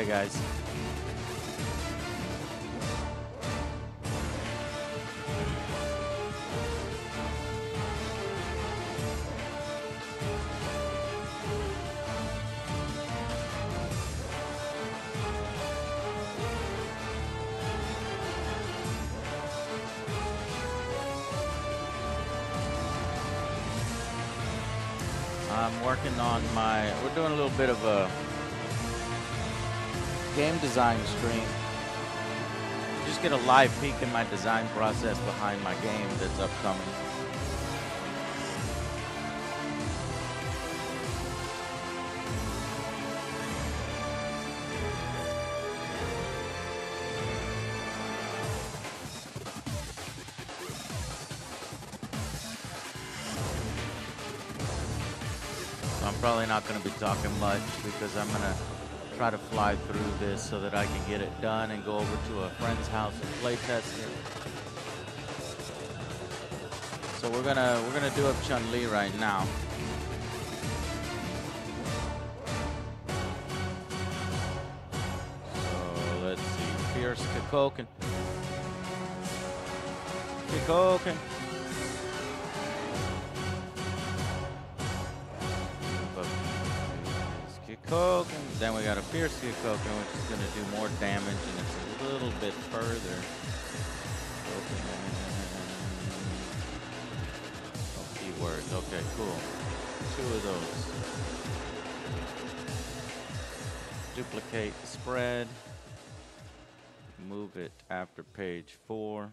Hey guys. I'm working on we're doing a little bit of a game design stream. Just get a live peek in my design process behind my game that's upcoming. So I'm probably not going to be talking much because I'm going to try to fly through this so that I can get it done and go over to a friend's house and play test it. So we're gonna do up Chun-Li right now. So let's see, Fierce Kikoken. Kikoken. Kikoken. Then we got a Fierce Kikoken, which is going to do more damage, and it's a little bit further. Oh, keywords. Okay, cool. 2 of those. Duplicate the spread. Move it after page 4.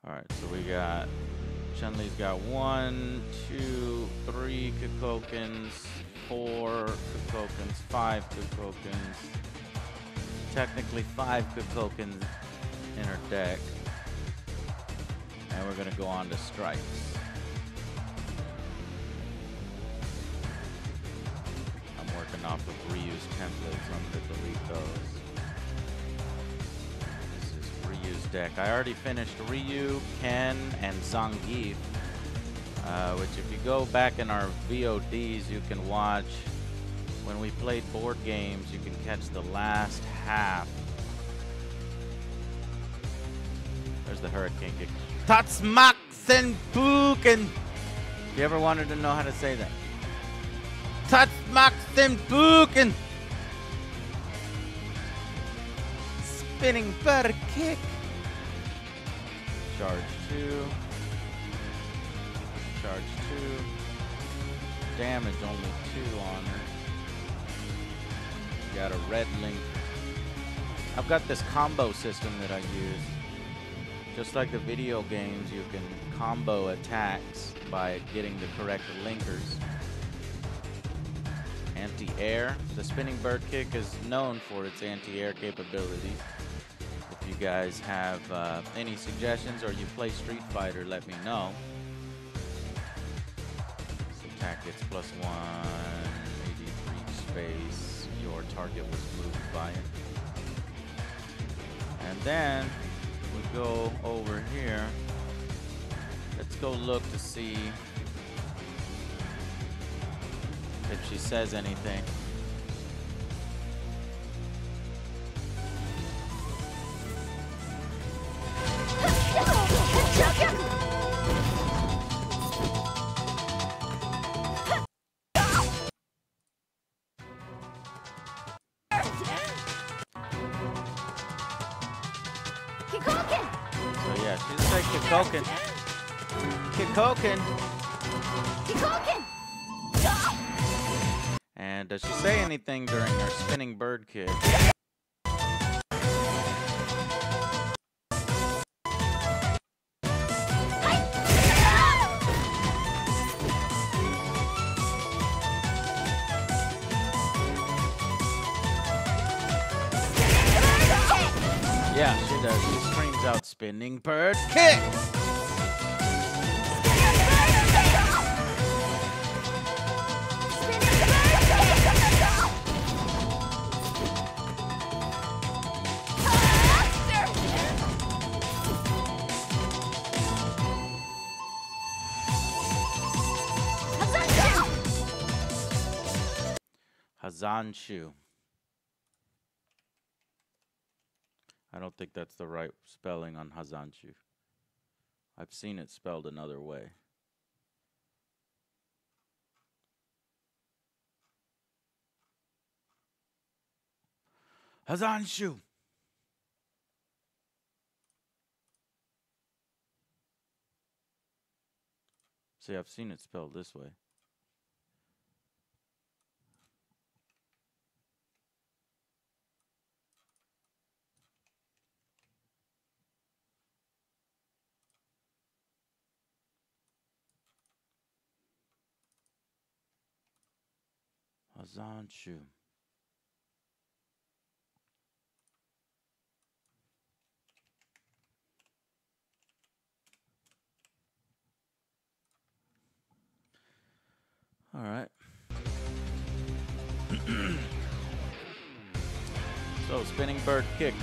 All right, so we got Chun-Li's got 1, 2, 3 Kikokens, 4 Kikokens, 5 Kikokens. Technically 5 Kikokens in her deck. And we're gonna go on to strikes. I'm working off of reused templates. I'm gonna delete those. Ryu's deck. I already finished Ryu, Ken, and Zangief, which if you go back in our VODs, you can watch. When we played board games, you can catch the last half. There's the Hurricane kick. Tatsmaksenpuken! You ever wanted to know how to say that? Tatsmaksenpuken! Spinning bird kick. Charge 2. Charge 2. Damage only 2 on her. Got a red link. I've got this combo system that I use. Just like the video games, you can combo attacks by getting the correct linkers. Anti-air. The spinning bird kick is known for its anti-air capabilities. If you guys have any suggestions or you play Street Fighter, let me know. This attack gets +1, 83 space. Your target was moved by it. And then we go over here. Let's go look to see if she says anything. So yeah, she's like Kikoken. Kikoken. Kikoken. And does she say anything during her spinning bird kick? Yeah, she does. She screams out spinning bird kick! Hazanshu. I don't think that's the right spelling on Hazanshu. I've seen it spelled another way. Hazanshu. See, I've seen it spelled this way. Hazanshu. All right. So, spinning bird kick.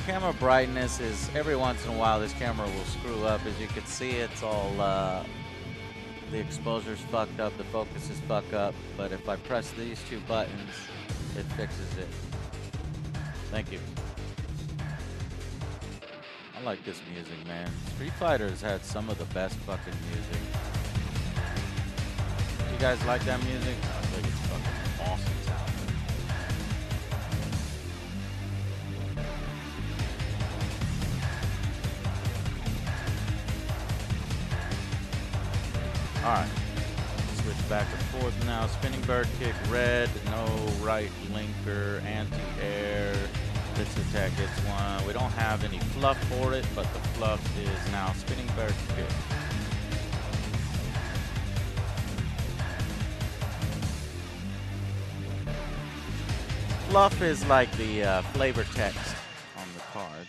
Camera brightness is, every once in a while this camera will screw up. As you can see, it's all, the exposure's fucked up, the focus is fucked up, but if I press these two buttons, it fixes it. Thank you. I like this music, man. Street Fighter has had some of the best fucking music. You guys like that music? I think it's fucking awesome sound. Alright, switch back and forth now. Spinning bird kick, red, no right linker, anti-air, blitz attack gets one. We don't have any fluff for it, but the fluff is now spinning bird kick. Fluff is like the flavor text on the card.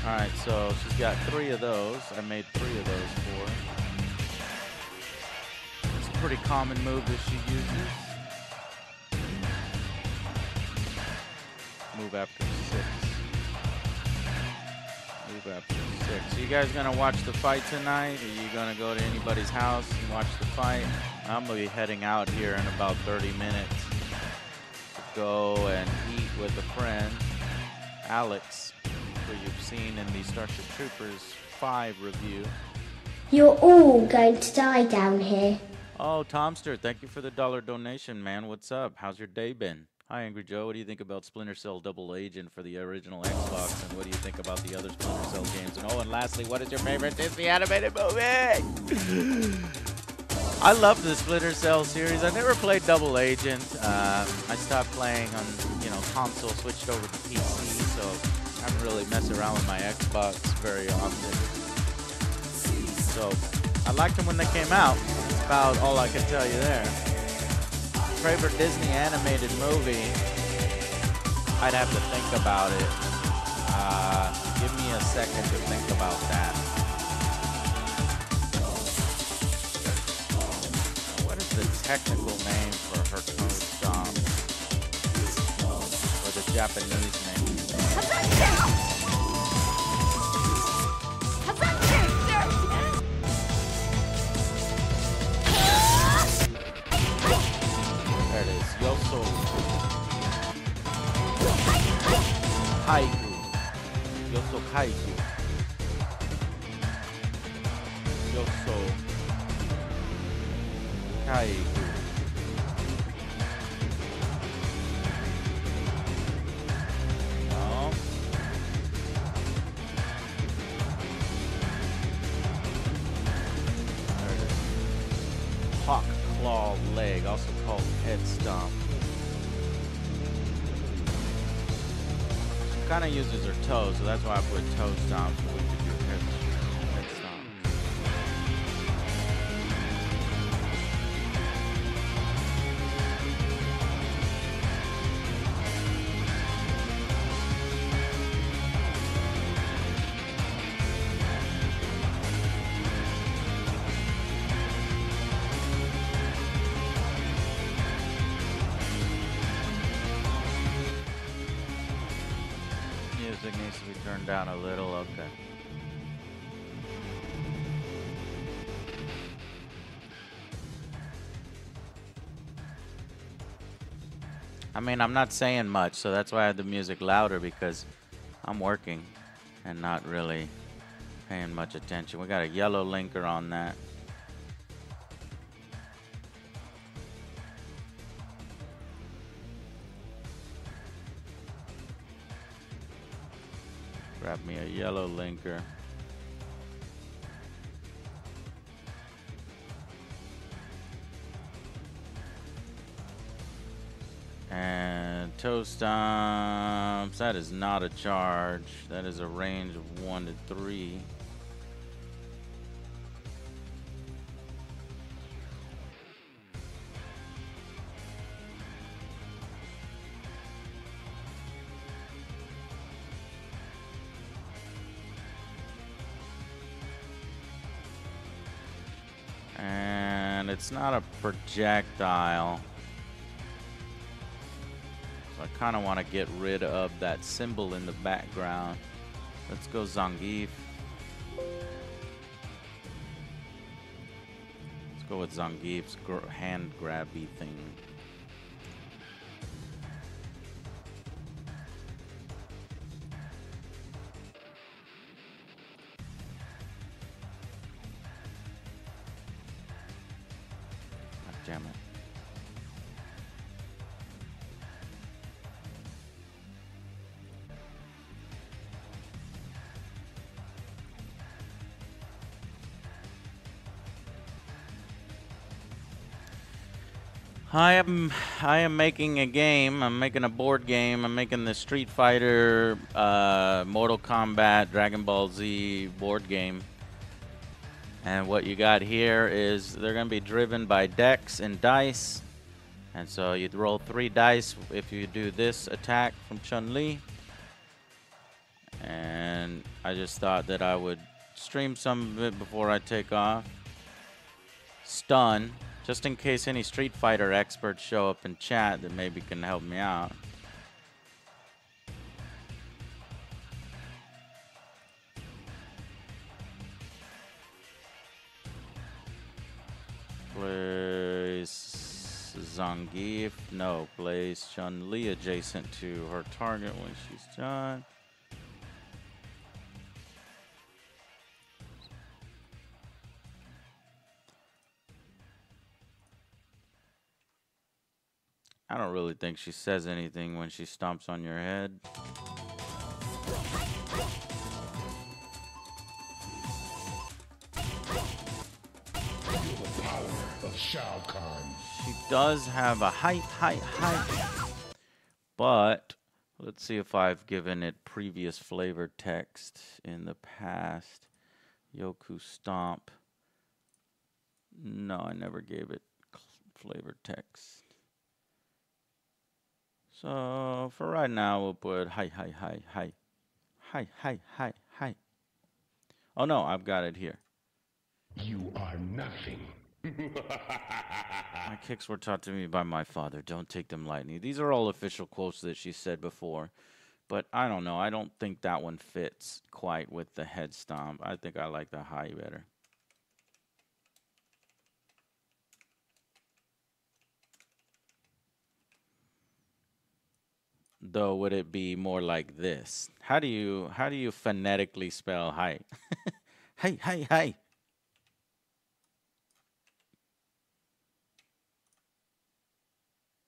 Alright, so she's got 3 of those. I made 3 of those for her. Pretty common move that she uses. Move after 6. Move after 6. So you guys gonna watch the fight tonight? Are you gonna go to anybody's house and watch the fight? I'm gonna be heading out here in about 30 minutes to go and eat with a friend, Alex, who you've seen in the Starship Troopers 5 review. You're all going to die down here. Oh, Tomster, thank you for the $1 donation, man. What's up? How's your day been? Hi, Angry Joe. What do you think about Splinter Cell Double Agent for the original Xbox? And what do you think about the other Splinter Cell games? And oh, and lastly, what is your favorite Disney animated movie? I love the Splinter Cell series. I never played Double Agent. I stopped playing on, console, switched over to PC, so I haven't really messed around with my Xbox very often. So I liked them when they came out. About all I can tell you there. Favorite Disney animated movie? I'd have to think about it. Give me a second to think about that. What is the technical name for her Toad Stomp? Or the Japanese name? There it is. Yoso Kaigu. Yoso Kaigu. Yoso Kaigu. No. There it is. Hawk Claw Leg, also called Head Stomp. She kind of uses her toes, so that's why I put Toe Stomp, so we could do Head Stomp. music needs to be turned down a little. Okay. I mean, I'm not saying much, so that's why I had the music louder, because I'm working and not really paying much attention. We got a yellow linker on that. Grab me a yellow linker. And toe stomps, that is not a charge. That is a range of 1 to 3. And it's not a projectile. So I kind of want to get rid of that symbol in the background. Let's go Zangief. Let's go with Zangief's hand grabby thing. God damn it. I am making a game. I'm making a board game. I'm making the Street Fighter, Mortal Kombat, Dragon Ball Z board game. And what you got here is they're going to be driven by decks and dice. And so you'd roll 3 dice if you do this attack from Chun-Li. And I just thought that I would stream some of it before I take off. Stun. Just in case any Street Fighter experts show up in chat that maybe can help me out. Place Zangief. No, place Chun-Li adjacent to her target when she's done. I don't really think she says anything when she stomps on your head. Feel the power of Shao Kahn. She does have a height. But let's see if I've given it previous flavor text in the past. Yoku Stomp. No, I never gave it flavor text. So for right now, we'll put hi. Oh no, I've got it here. You are nothing. My kicks were taught to me by my father. Don't take them lightly. These are all official quotes that she said before. But I don't know. I don't think that one fits quite with the head stomp. I think I like the high better. Though, would it be more like this? How do you phonetically spell height? Hi.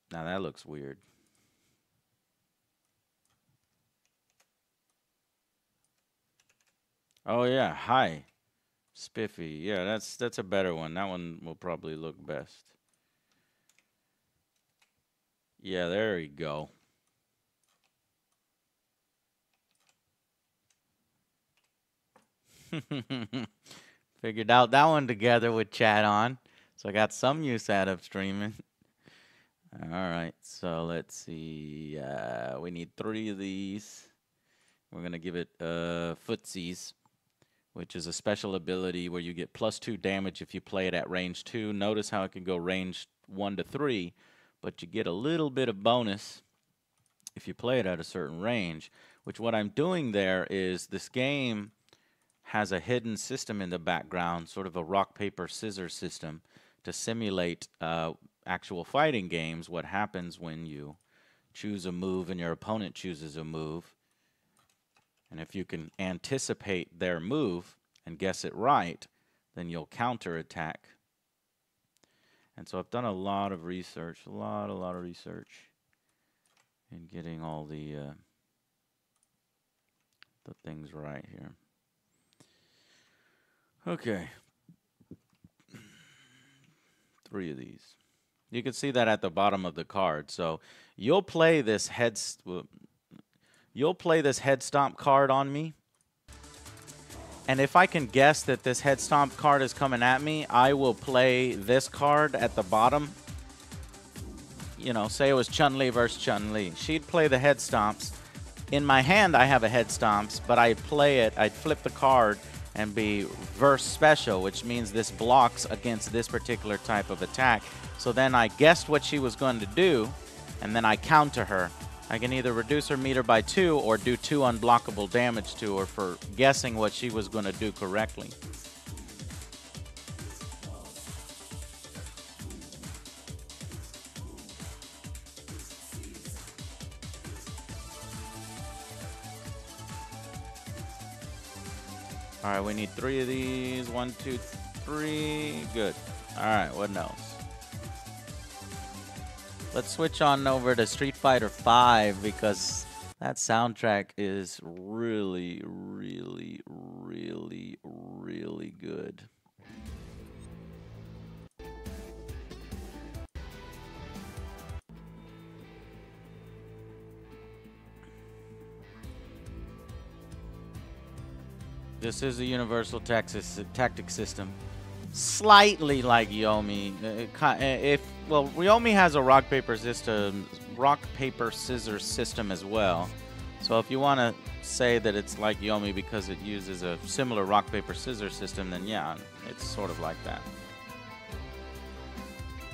Now that looks weird. Oh yeah, hi. Spiffy. Yeah, that's a better one. That one will probably look best. Yeah, there we go. Figured out that one together with chat on. So I got some use out of streaming. All right, so let's see. We need 3 of these. We're going to give it Footsies, which is a special ability where you get +2 damage if you play it at range 2. Notice how it can go range 1 to 3, but you get a little bit of bonus if you play it at a certain range, which what I'm doing there is this game has a hidden system in the background, sort of a rock, paper, scissors system to simulate actual fighting games, what happens when you choose a move and your opponent chooses a move. And if you can anticipate their move and guess it right, then you'll counterattack. And so I've done a lot of research, a lot of research in getting all the things right here. Okay. 3 of these. You can see that at the bottom of the card. So you'll play this head stomp card on me. And if I can guess that this head stomp card is coming at me, I will play this card at the bottom. You know, say it was Chun-Li versus Chun-Li. She'd play the head stomps. In my hand, I have a head stomps, but I'd play it, I'd flip the card and be verse special, which means this blocks against this particular type of attack. So then I guessed what she was going to do, and then I counter her. I can either reduce her meter by 2 or do 2 unblockable damage to her for guessing what she was going to do correctly. All right, we need 3 of these. 1, 2, 3. Good. All right, what else? Let's switch on over to Street Fighter V because that soundtrack is really, really, really, really good. This is a universal tactic system. Slightly like Yomi. Yomi has a rock paper scissors system as well. So if you want to say that it's like Yomi because it uses a similar rock paper scissors system, then yeah, it's sort of like that.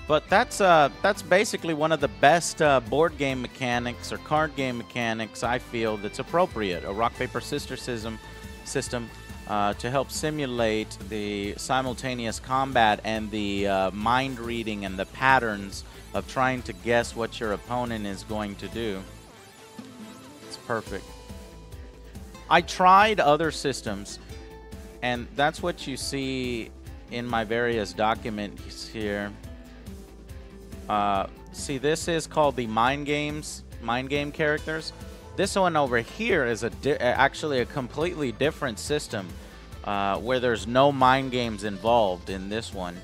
But that's basically one of the best board game mechanics or card game mechanics I feel that's appropriate. A rock paper scissors system. To help simulate the simultaneous combat and the mind reading and the patterns of trying to guess what your opponent is going to do. It's perfect. I tried other systems, and that's what you see in my various documents here. See, this is called the mind game characters. This one over here is actually a completely different system where there's no mind games involved in this one.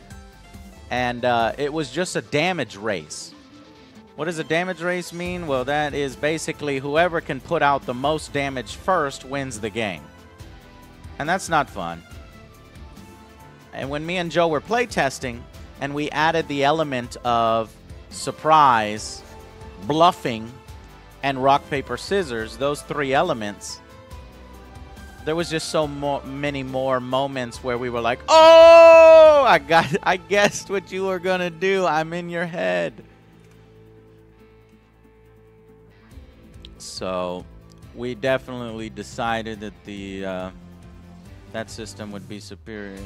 And it was just a damage race. What does a damage race mean? Well, that is basically whoever can put out the most damage first wins the game. And that's not fun. And when me and Joe were playtesting and we added the element of surprise, bluffing, and rock, paper, scissors, those 3 elements, there was just so many more moments where we were like, oh, I guessed what you were going to do. I'm in your head. So we definitely decided that that system would be superior.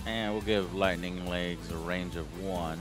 And we'll give Lightning Legs a range of 1.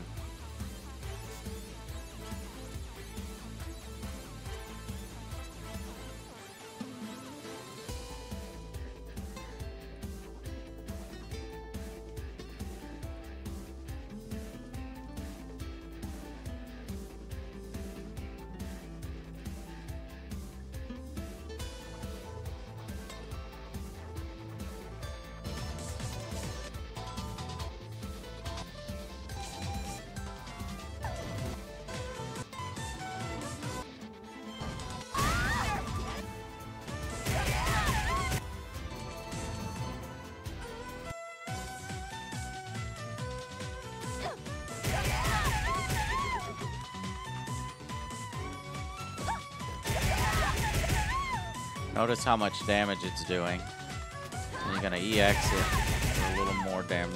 Notice how much damage it's doing. And you're gonna EX it for a little more damage.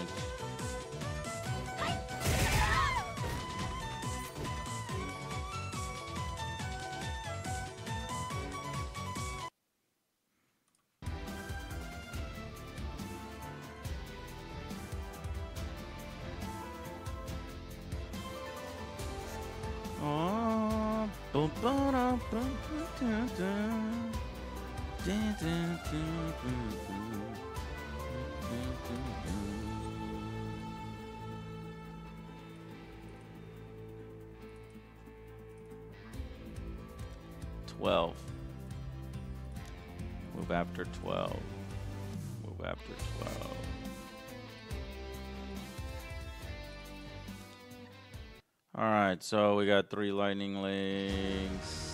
Move after 12. Move after 12. Alright, so we got 3 lightning links.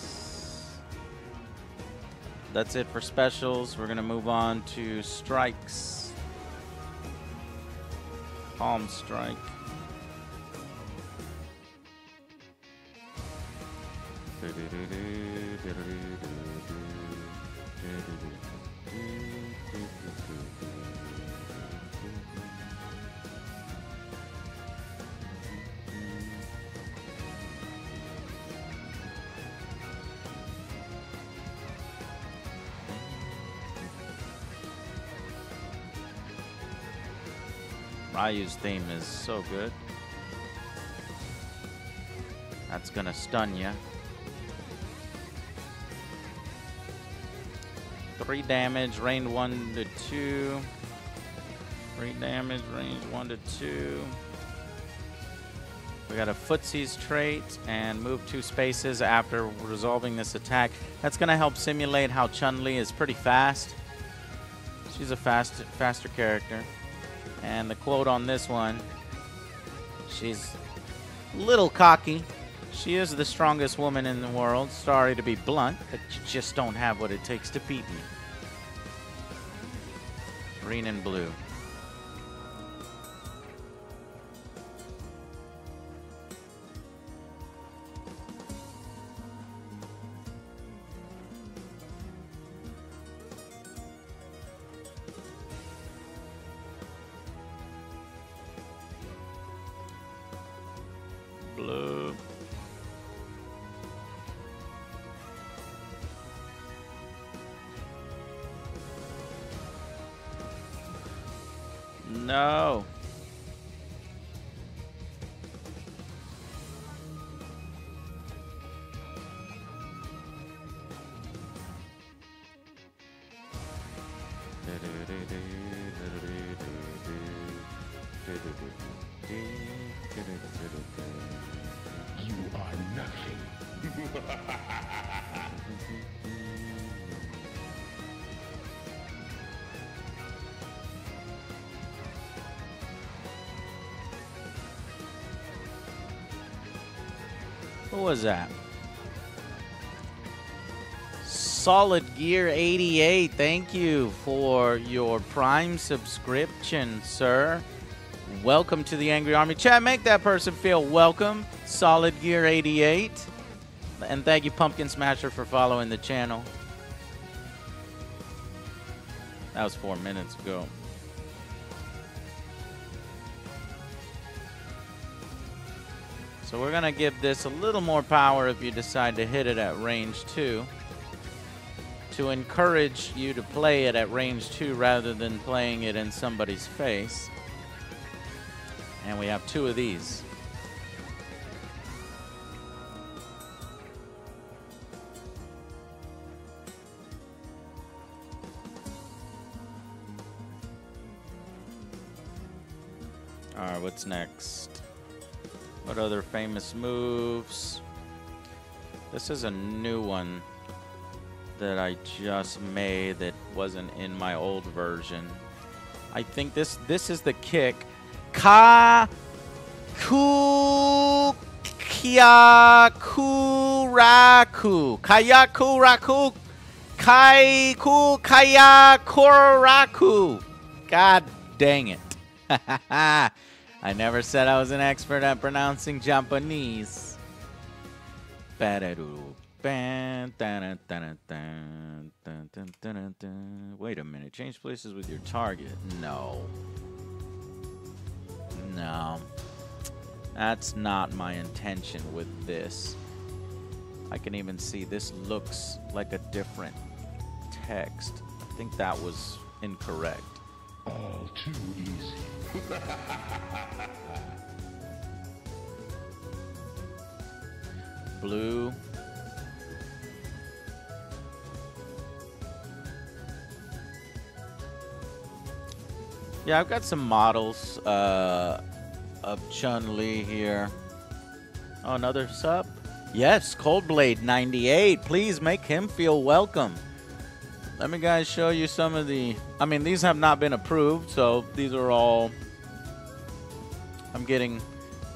That's it for specials. We're gonna move on to strikes. Palm strike. Ryu's theme is so good. That's gonna stun ya. 3 damage, range 1 to 2. 3 damage, range 1 to 2. We got a Footsie's trait and move 2 spaces after resolving this attack. That's gonna help simulate how Chun-Li is pretty fast. She's a faster character. And the quote on this one, she's a little cocky. She is the strongest woman in the world. Sorry to be blunt, but you just don't have what it takes to beat me. Green and blue. Blue. No. You are nothing. Who was that? Solid Gear 88, thank you for your Prime subscription, sir. Welcome to the Angry Army. Chat, make that person feel welcome. Solid Gear 88. And thank you, Pumpkin Smasher, for following the channel. That was 4 minutes ago. So we're going to give this a little more power if you decide to hit it at range 2. To encourage you to play it at range 2 rather than playing it in somebody's face. And we have 2 of these. Alright, what's next? What other famous moves? This is a new one that I just made that wasn't in my old version. I think this is the kick. Kakuraku. Kayakuraku. Kayakuraku. God dang it. I never said I was an expert at pronouncing Japanese. Wait a minute. Change places with your target. No. No. That's not my intention with this. I can even see this looks like a different text. I think that was incorrect. All too easy. Blue. Yeah, I've got some models of Chun-Li here. Oh, another sub? Yes, Coldblade 98. Please make him feel welcome. Let me guys show you some of the... I mean, these have not been approved, so these are all... I'm getting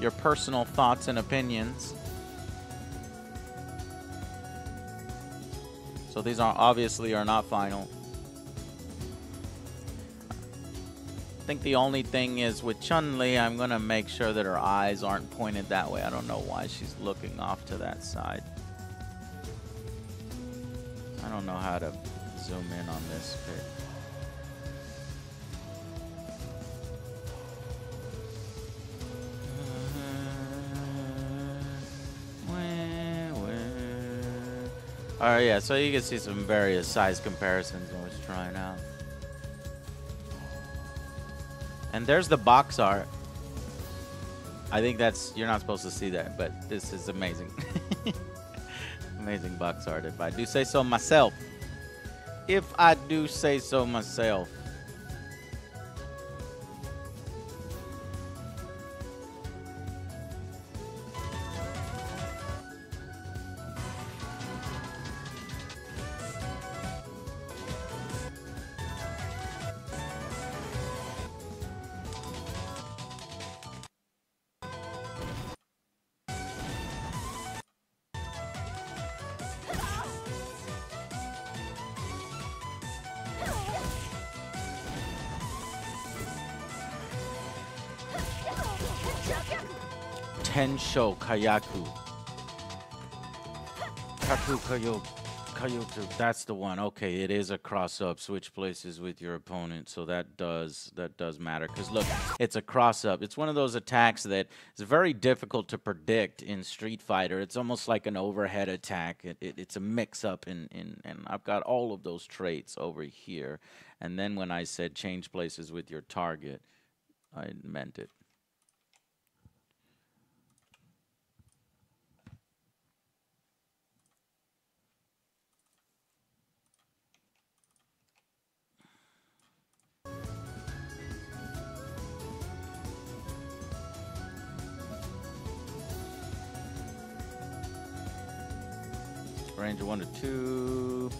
your personal thoughts and opinions. So these are obviously are not final. I think the only thing is with Chun-Li, I'm going to make sure that her eyes aren't pointed that way. I don't know why she's looking off to that side. I don't know how to zoom in on this bit. Alright, yeah, so you can see some various size comparisons when it's trying out. And there's the box art. I think that's, you're not supposed to see that, but this is amazing. Amazing box art, if I do say so myself. If I do say so myself. Tensho Kayaku. Kayaku. That's the one. Okay, it is a cross-up. Switch places with your opponent, so that does matter. Because look, it's a cross-up. It's one of those attacks that is very difficult to predict in Street Fighter. It's almost like an overhead attack. It's a mix-up, and I've got all of those traits over here. And then when I said change places with your target, I meant it. Range of 1 to 2.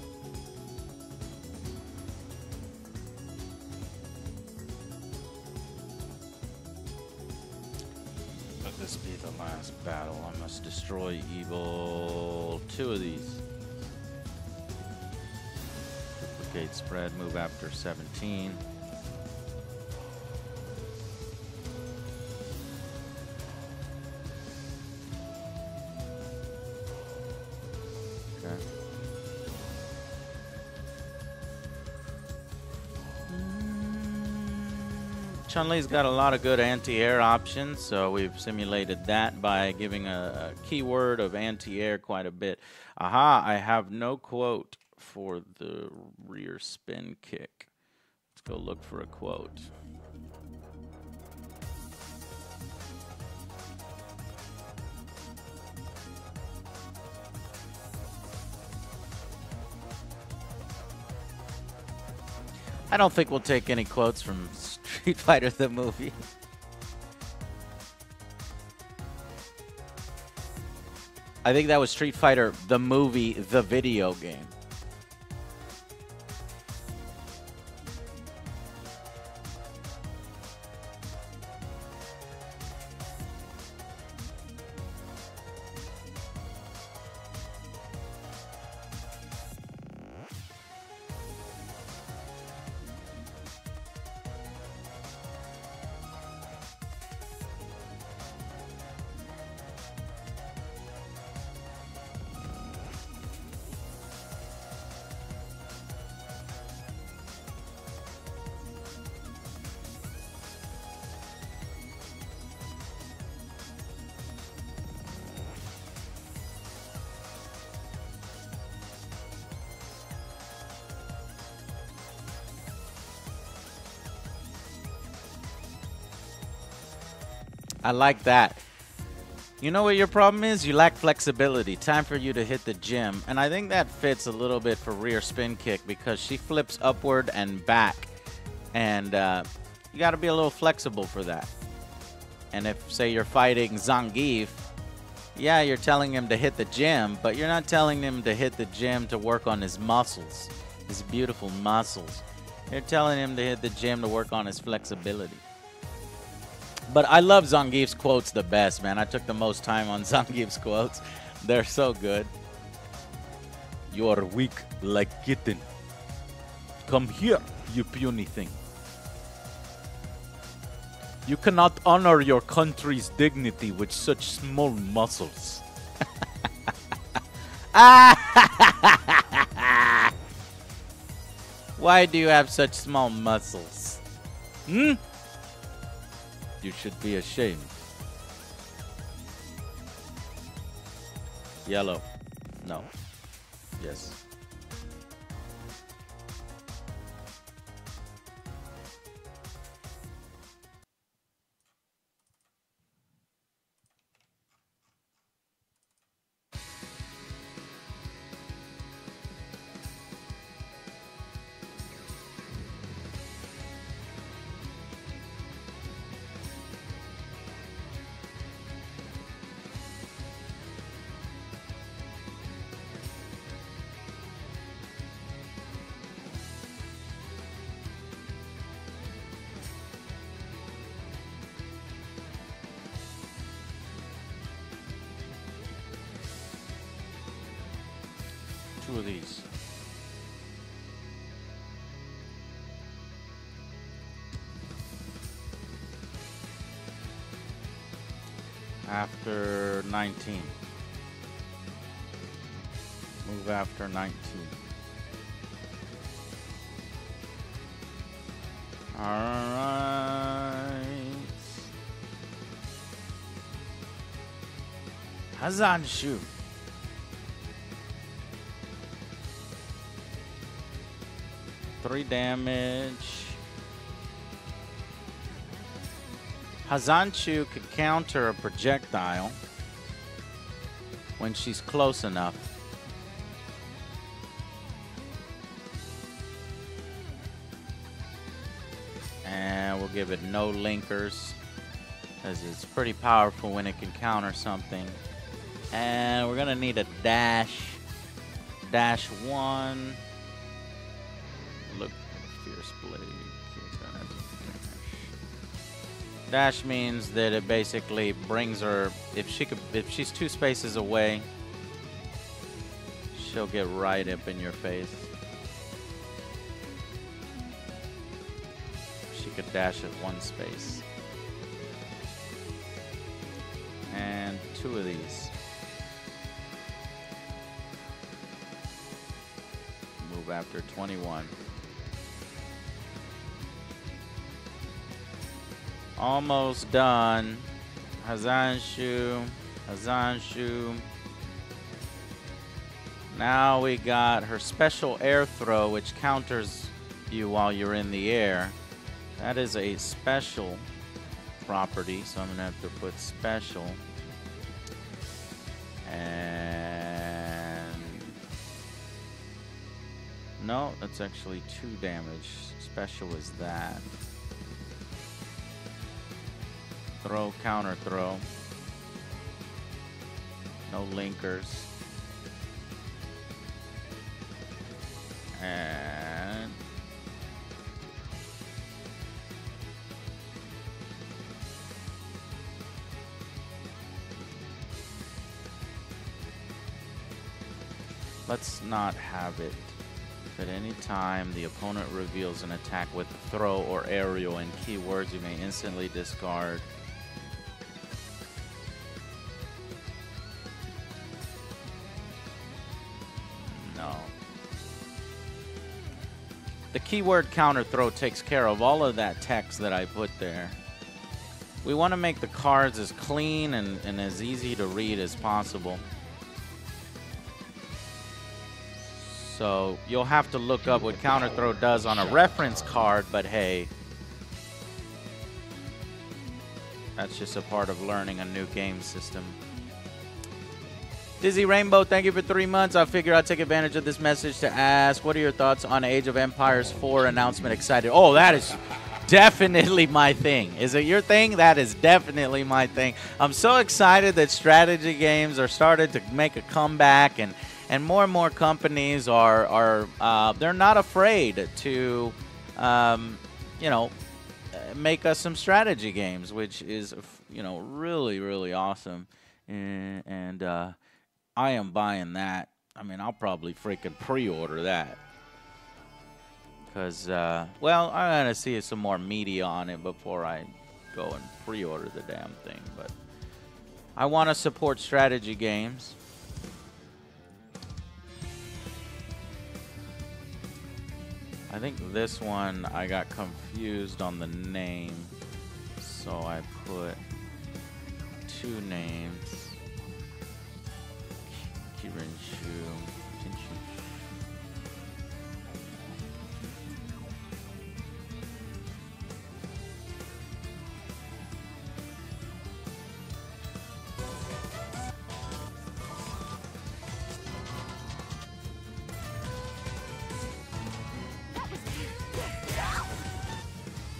Let this be the last battle. I must destroy evil. 2 of these. Duplicate spread, move after 17. Chun-Li's got a lot of good anti-air options, so we've simulated that by giving a keyword of anti-air quite a bit. Aha, I have no quote for the rear spin kick. Let's go look for a quote. I don't think we'll take any quotes from Street Fighter the movie. I think that was Street Fighter the movie, the video game. I like that. You know what your problem is? You lack flexibility. Time for you to hit the gym. And I think that fits a little bit for rear spin kick because she flips upward and back. And you got to be a little flexible for that. And if, say, you're fighting Zangief, yeah, you're telling him to hit the gym, but you're not telling him to hit the gym to work on his muscles, his beautiful muscles. You're telling him to hit the gym to work on his flexibility. But I love Zangief's quotes the best, man. I took the most time on Zangief's quotes. They're so good. You are weak like kitten. Come here, you puny thing. You cannot honor your country's dignity with such small muscles. Why do you have such small muscles? Hmm? You should be ashamed. Yellow. No. Yes. Two of these. After 19. Move after 19. Alright. Hazanshu. Three damage. Hazanshu could counter a projectile when she's close enough. And we'll give it no linkers because it's pretty powerful when it can counter something. And we're going to need a dash. Dash 1. Look, fierce blade. Dash means that it basically brings her. If she's 2 spaces away, she'll get right up in your face. She could dash at 1 space. And 2 of these. Move after 21. Almost done. Hazanshu. Hazanshu. Now we got her special air throw, which counters you while you're in the air. That is a special property, so I'm going to have to put special. And no, that's actually 2 damage. Special is that. Throw, counter throw. No linkers. And let's not have it. At any time the opponent reveals an attack with throw or aerial and keywords, you may instantly discard. No. The keyword counter throw takes care of all of that text that I put there. We want to make the cards as clean and as easy to read as possible. So you'll have to look up what counter throw does on a reference card, but hey. That's just a part of learning a new game system. Dizzy Rainbow, thank you for 3 months. I figure I'll take advantage of this message to ask, what are your thoughts on Age of Empires 4 announcement? Excited. Oh, that is definitely my thing. Is it your thing? That is definitely my thing. I'm so excited that strategy games are starting to make a comeback, and more companies are they're not afraid to, you know, make us some strategy games, which is, you know, really, really awesome. And I am buying that. I mean, I'll probably freaking pre-order that. Because, well, I'm going to see some more media on it before I go and pre-order the damn thing. But I want to support strategy games. I think this one, I got confused on the name. So I put 2 names.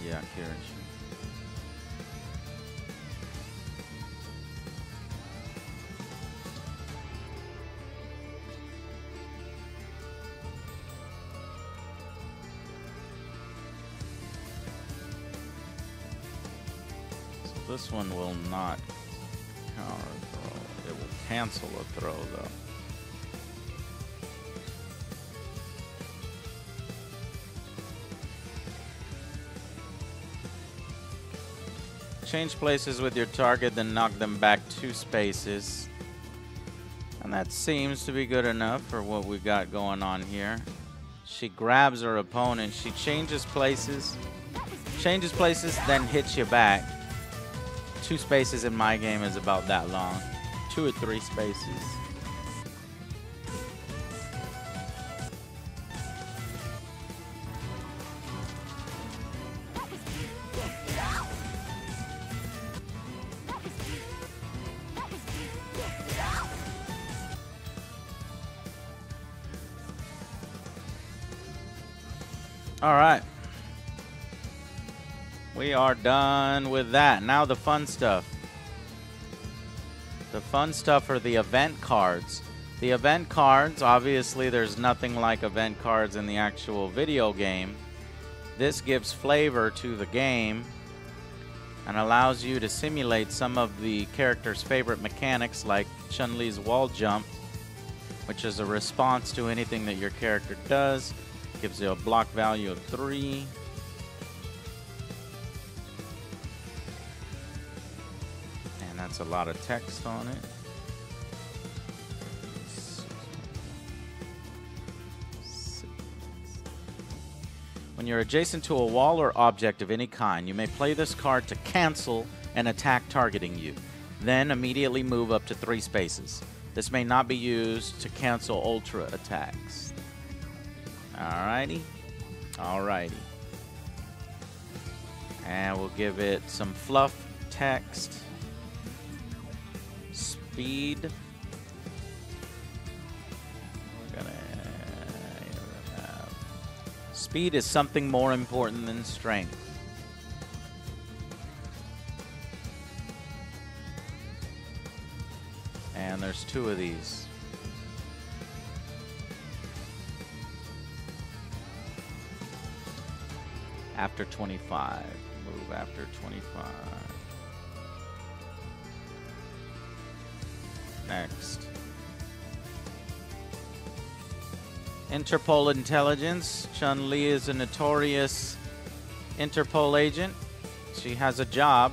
Yeah, Kirinshu. This one will not counter throw. It will cancel a throw, though. Change places with your target, then knock them back 2 spaces. And that seems to be good enough for what we got going on here. She grabs her opponent. She changes places, then hits you back. 2 spaces in my game is about that long. 2 or 3 spaces. All right. We are done with that. Now the fun stuff. The fun stuff are the event cards. The event cards, obviously there's nothing like event cards in the actual video game. This gives flavor to the game and allows you to simulate some of the character's favorite mechanics, like Chun-Li's wall jump, which is a response to anything that your character does. Gives you a block value of 3. And that's a lot of text on it. When you're adjacent to a wall or object of any kind, you may play this card to cancel an attack targeting you. Then immediately move up to 3 spaces. This may not be used to cancel ultra attacks. Alrighty. Alrighty. And we'll give it some fluff text. Speed. We're gonna speed is something more important than strength. And there's 2 of these. After 25. Move after 25. Next. Interpol Intelligence. Chun-Li is a notorious Interpol agent. She has a job,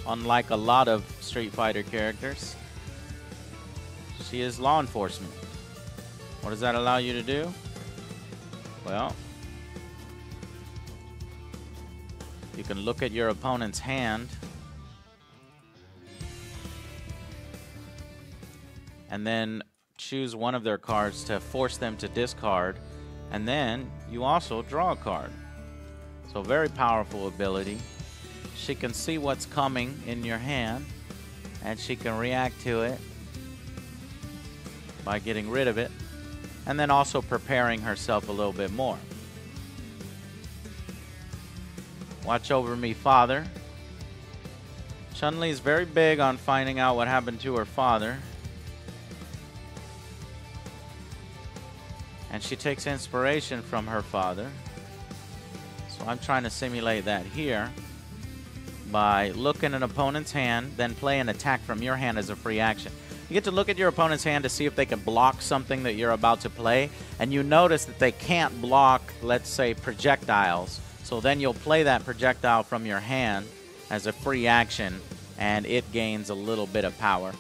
unlike a lot of Street Fighter characters. She is law enforcement. What does that allow you to do? Well, you can look at your opponent's hand and then choose one of their cards to force them to discard, and then you also draw a card. So very powerful ability. she can see what's coming in your hand, and she can react to it by getting rid of it, and then also preparing herself a little bit more. Watch over me, father. Chun-Li is very big on finding out what happened to her father. And she takes inspiration from her father. So I'm trying to simulate that here by looking at an opponent's hand, then play an attack from your hand as a free action. You get to look at your opponent's hand to see if they can block something that you're about to play, and you notice that they can't block, let's say, projectiles. So then you'll play that projectile from your hand as a free action, and it gains a little bit of power.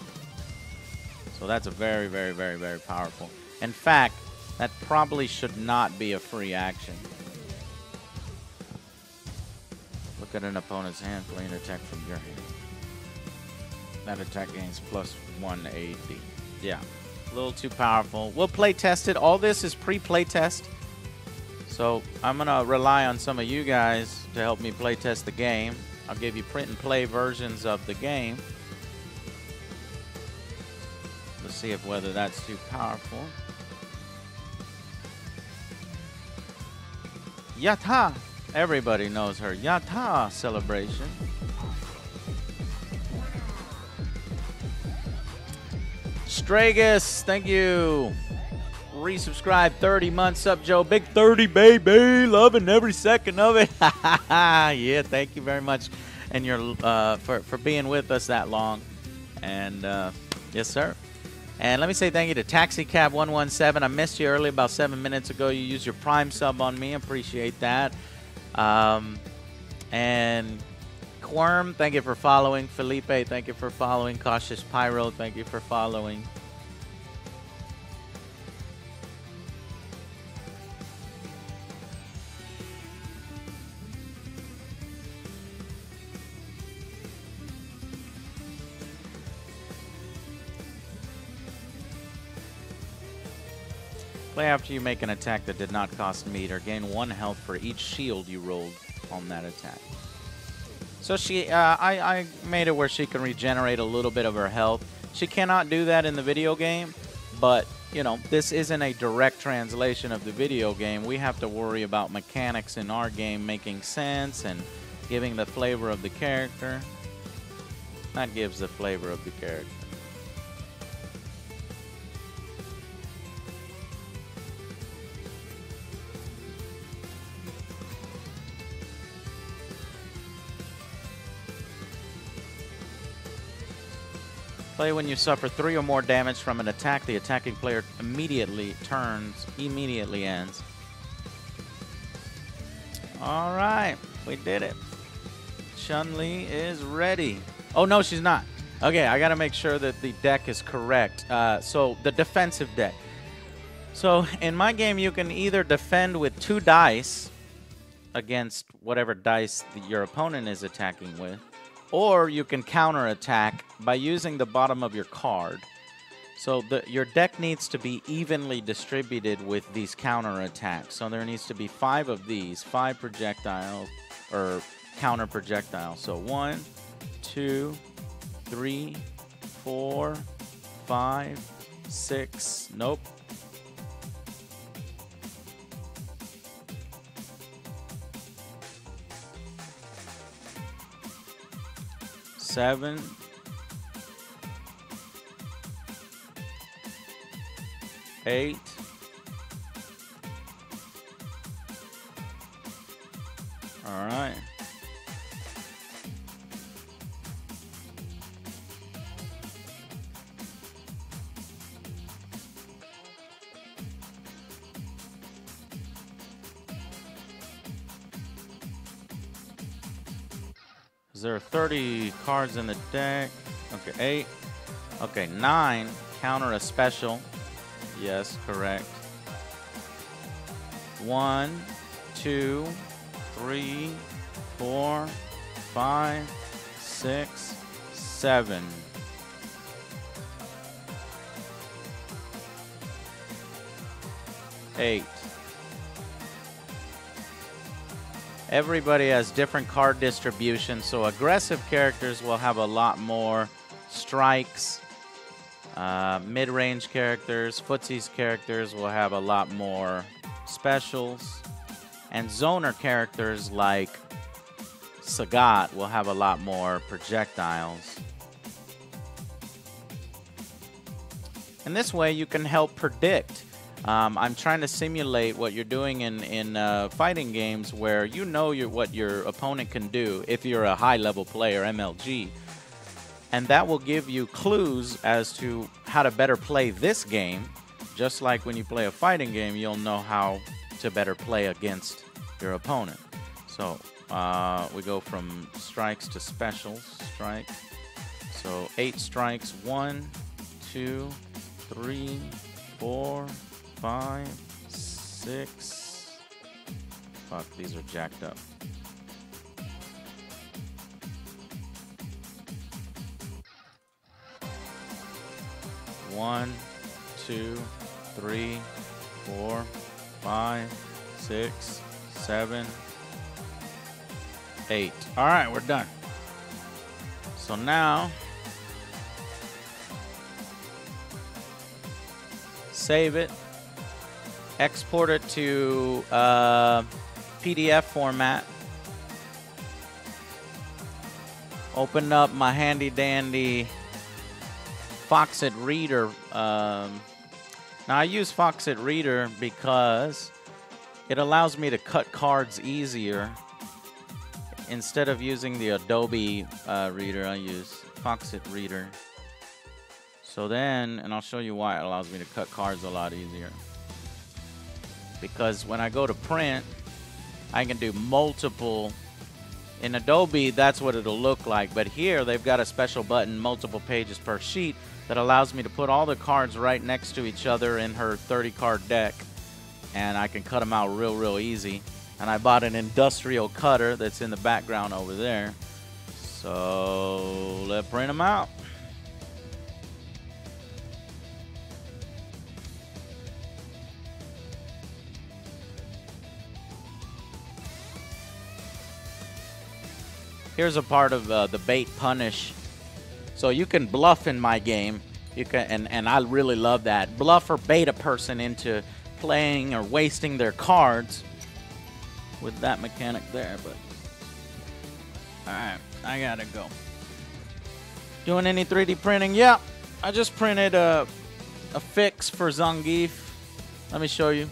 So that's a very, very, very, very powerful. In fact, that probably should not be a free action. Look at an opponent's hand, play an attack from your hand. That attack gains plus 1 AD. Yeah, a little too powerful. We'll play test it. All this is pre-play test. So I'm going to rely on some of you guys to help me play test the game. I'll give you print and play versions of the game. Let's see if whether that's too powerful. Yata! Everybody knows her Yata celebration. Stragus, thank you. Resubscribe, 30 months up, Joe. Big 30, baby. Loving every second of it. Yeah, thank you very much, and your for being with us that long. And yes, sir. And let me say thank you to TaxiCab117. I missed you early, about 7 minutes ago. You used your Prime sub on me. Appreciate that. And Quirm, thank you for following. Felipe, thank you for following. Cautious Pyro, thank you for following. Play after you make an attack that did not cost meter. Gain 1 health for each shield you rolled on that attack. So I made it where she can regenerate a little bit of her health. She cannot do that in the video game, but, you know, this isn't a direct translation of the video game. We have to worry about mechanics in our game making sense and giving the flavor of the character. That gives the flavor of the character. Play when you suffer 3 or more damage from an attack. The attacking player immediately ends. All right, we did it. Chun-Li is ready. Oh, no, she's not. Okay, I got to make sure that the deck is correct. So the defensive deck. So in my game, you can either defend with 2 dice against whatever dice your opponent is attacking with, or you can counterattack by using the bottom of your card. So your deck needs to be evenly distributed with these counterattacks. So there needs to be 5 of these, 5 projectiles or counter projectiles. So 1, 2, 3, 4, 5, 6. Nope. 7, 8, all right. There are 30 cards in the deck. Okay, 8. Okay, 9. Counter a special. Yes, correct. 1, 2, 3, 4, 5, 6, 7. 8. Everybody has different card distribution, so aggressive characters will have a lot more strikes. Mid-range characters, footsies characters will have a lot more specials. And zoner characters like Sagat will have a lot more projectiles. And this way you can help predict. I'm trying to simulate what you're doing in fighting games where you know what your opponent can do if you're a high-level player, MLG. And that will give you clues as to how to better play this game. Just like when you play a fighting game, you'll know how to better play against your opponent. So we go from strikes to specials. Strike. So 8 strikes. 1, 2, 3, 4, 5, 6. Fuck, these are jacked up. One, 2, 3, 4, 5, 6, 7, 8. All right, we're done. So now, save it, export it to PDF format, open up my handy dandy Foxit Reader. Now I use Foxit Reader because it allows me to cut cards easier. Instead of using the Adobe Reader, I use Foxit Reader. So then, and I'll show you why it allows me to cut cards a lot easier. Because when I go to print, I can do multiple. In Adobe, that's what it'll look like. But here, they've got a special button, multiple pages per sheet, that allows me to put all the cards right next to each other in her 30-card deck. And I can cut them out real easy. And I bought an industrial cutter that's in the background over there. So let's print them out. Here's a part of the bait punish. So you can bluff in my game. You can, and I really love that. Bluff or bait a person into playing or wasting their cards with that mechanic there. But all right, I gotta go. Doing any 3D printing? Yeah, I just printed a fix for Zangief. Let me show you.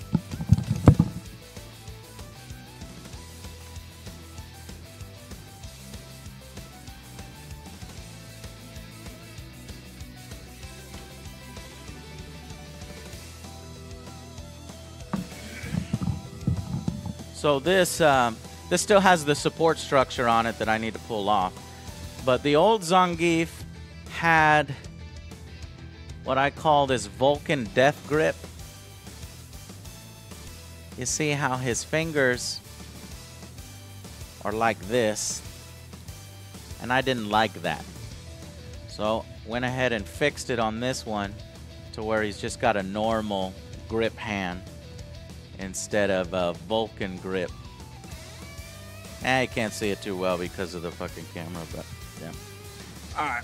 So this still has the support structure on it that I need to pull off. But the old Zangief had what I call this Vulcan death grip. You see how his fingers are like this. And I didn't like that. So went ahead and fixed it on this one to where he's just got a normal grip hand instead of a Vulcan grip. I can't see it too well because of the fucking camera, but yeah. Alright.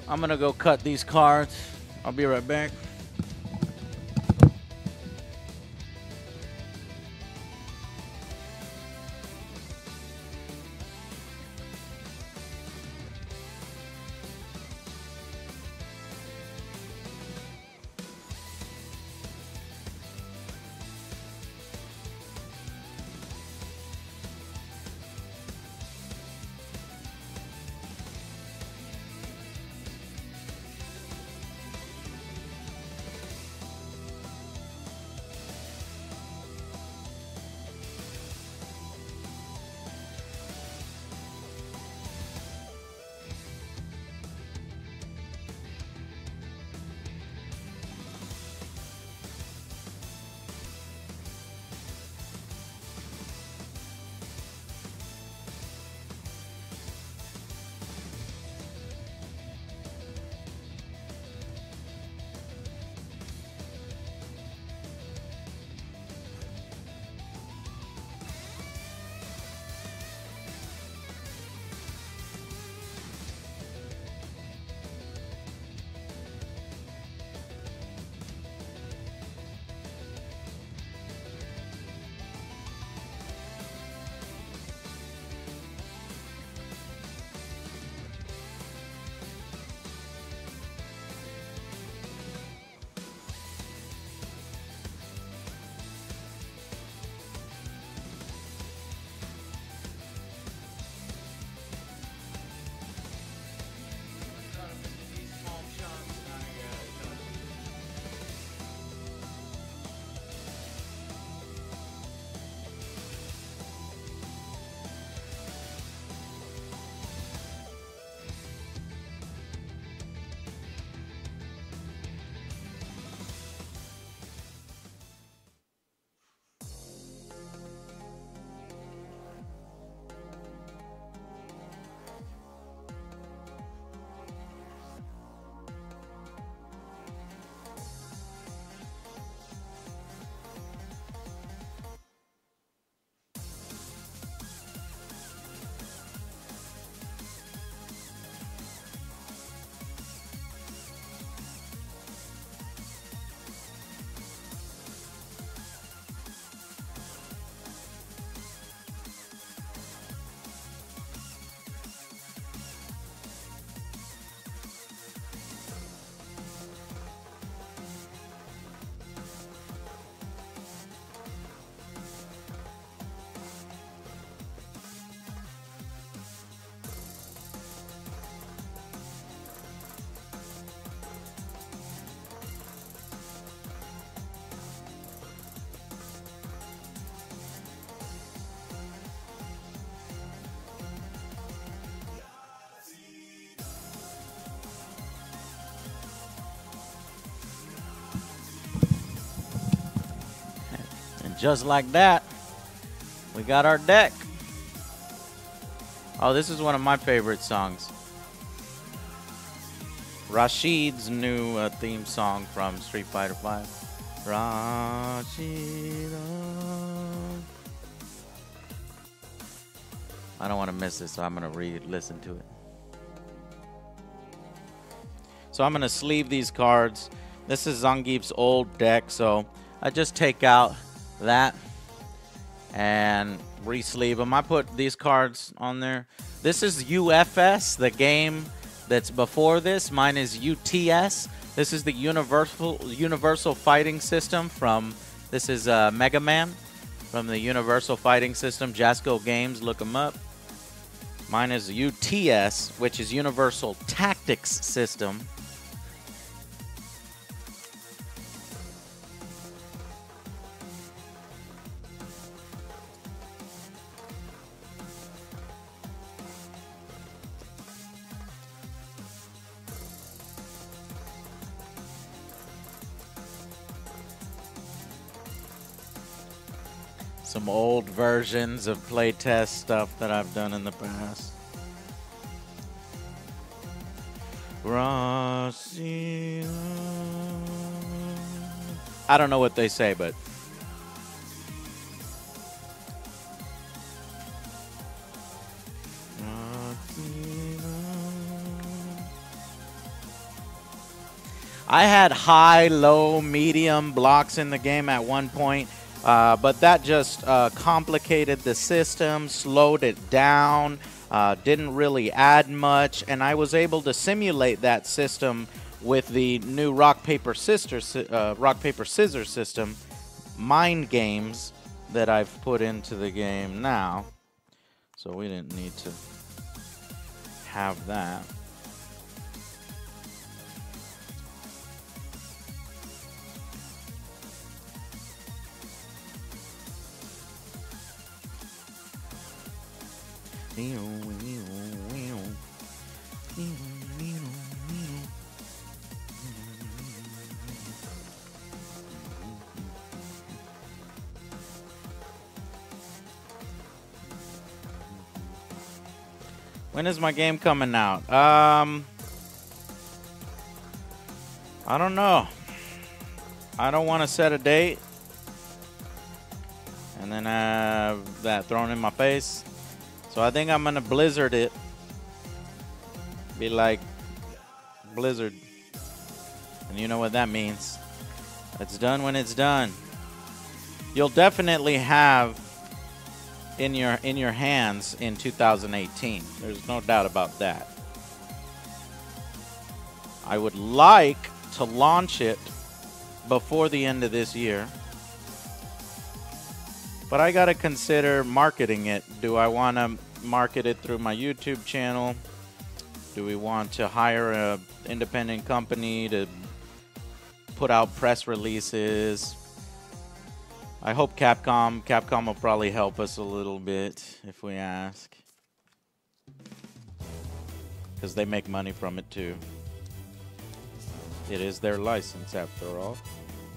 I'm gonna go cut these cards. I'll be right back. just like that, we got our deck. Oh, this is one of my favorite songs. Rashid's new theme song from Street Fighter V. Rashid. I don't want to miss it, so I'm going to re-listen to it. So I'm going to sleeve these cards. This is Zangief's old deck, so I just take out that and re-sleeve them. I put these cards on there. This is UFS, the game that's before this. Mine is UTS. This is the Universal Fighting System from, this is Mega Man from the Universal Fighting System. Jasco Games, look them up. Mine is UTS, which is Universal Tactics System. Some old versions of playtest stuff that I've done in the past. I don't know what they say, but I had high, low, medium blocks in the game at one point. But that just complicated the system, slowed it down, didn't really add much, and I was able to simulate that system with the new rock paper scissors system, Mind Games, that I've put into the game now. So we didn't need to have that. When is my game coming out? I don't know. I don't want to set a date and then have that thrown in my face. So I think I'm gonna Blizzard it. Be like Blizzard. And you know what that means. It's done when it's done. You'll definitely have in your hands in 2018. There's no doubt about that. I would like to launch it before the end of this year. But I gotta consider marketing it. Do I want to market it through my YouTube channel? Do we want to hire an independent company to put out press releases? I hope Capcom will probably help us a little bit if we ask. Because they make money from it too. It is their license after all.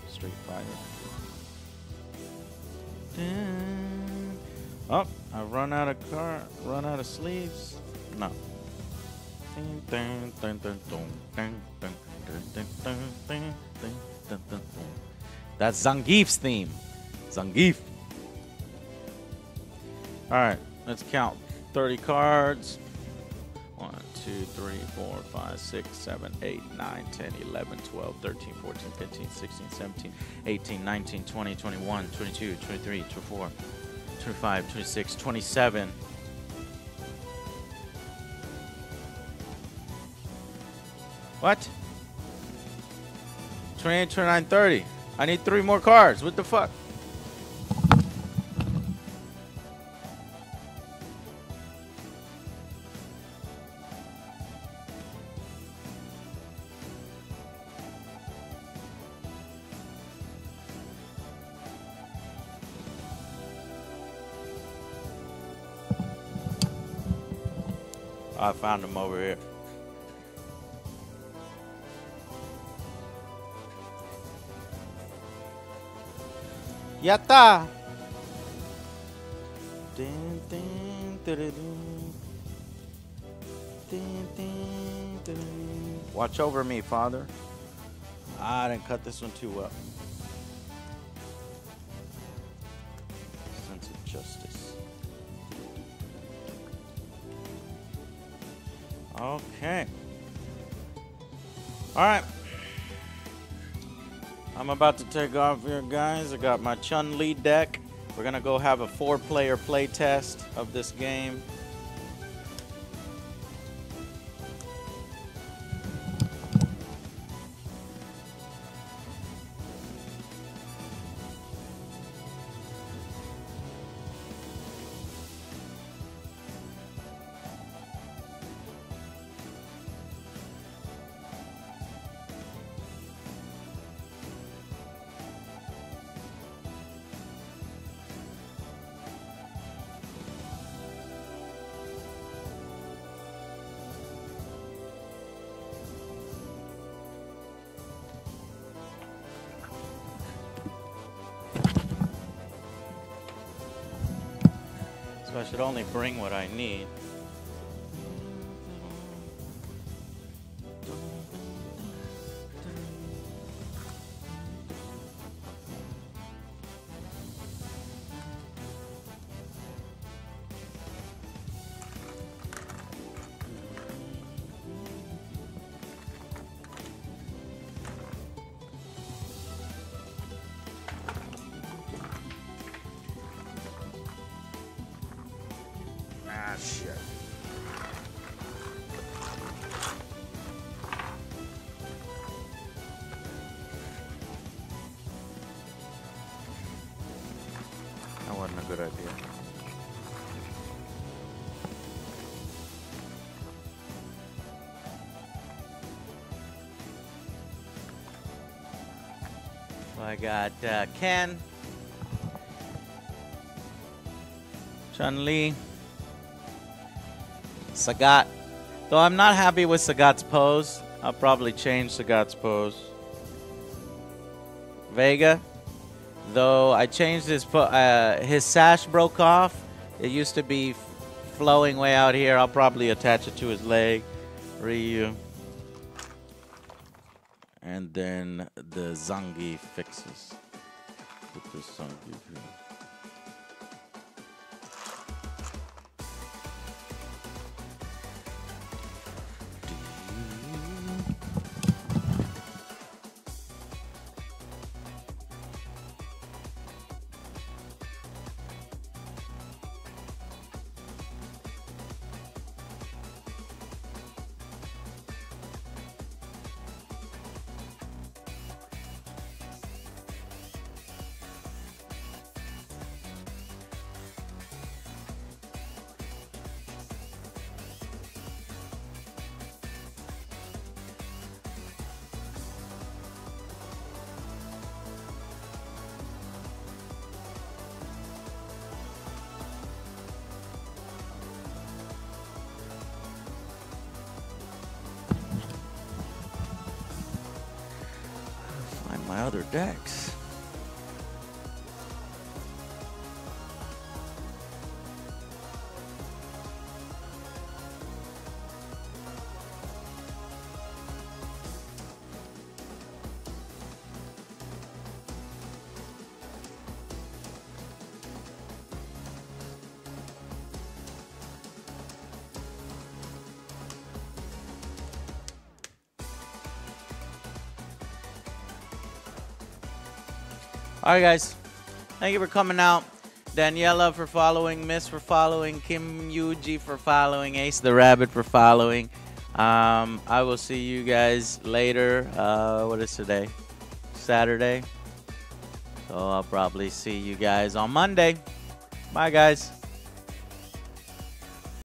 Street Fighter. Oh, I run out of sleeves. No. That's Zangief's theme. Zangief. Alright, let's count 30 cards. 1, 2, 3, 4, 5, 6, 7, 8, 9, 10, 11, 12, 13, 14, 15, 16, 17, 18, 19, 20, 21, 22, 23, 24, 25, 26, 27. What? 28, 29, 30. I need 3 more cards. What the fuck? I found them over here. Yatta! Dun, dun, dun, dun, dun, dun. Watch over me, Father. I didn't cut this one too well. Sense of justice. Okay. Alright. I'm about to take off here, guys. I got my Chun-Li deck. We're gonna go have a 4-player play test of this game. So I should only bring what I need. Ah, shit. That wasn't a good idea. So I got Ken, Chun-Li, Sagat. Though I'm not happy with Sagat's pose. I'll probably change Sagat's pose. Vega. Though I changed his sash broke off. It used to be flowing way out here. I'll probably attach it to his leg. Ryu. And then the Zangief fixes. Put this Zangief here. My other decks. Alright guys, thank you for coming out. Daniela for following, Miss for following, Kim Yuji for following, Ace the Rabbit for following. I will see you guys later. What is today? Saturday. So I'll probably see you guys on Monday. Bye guys.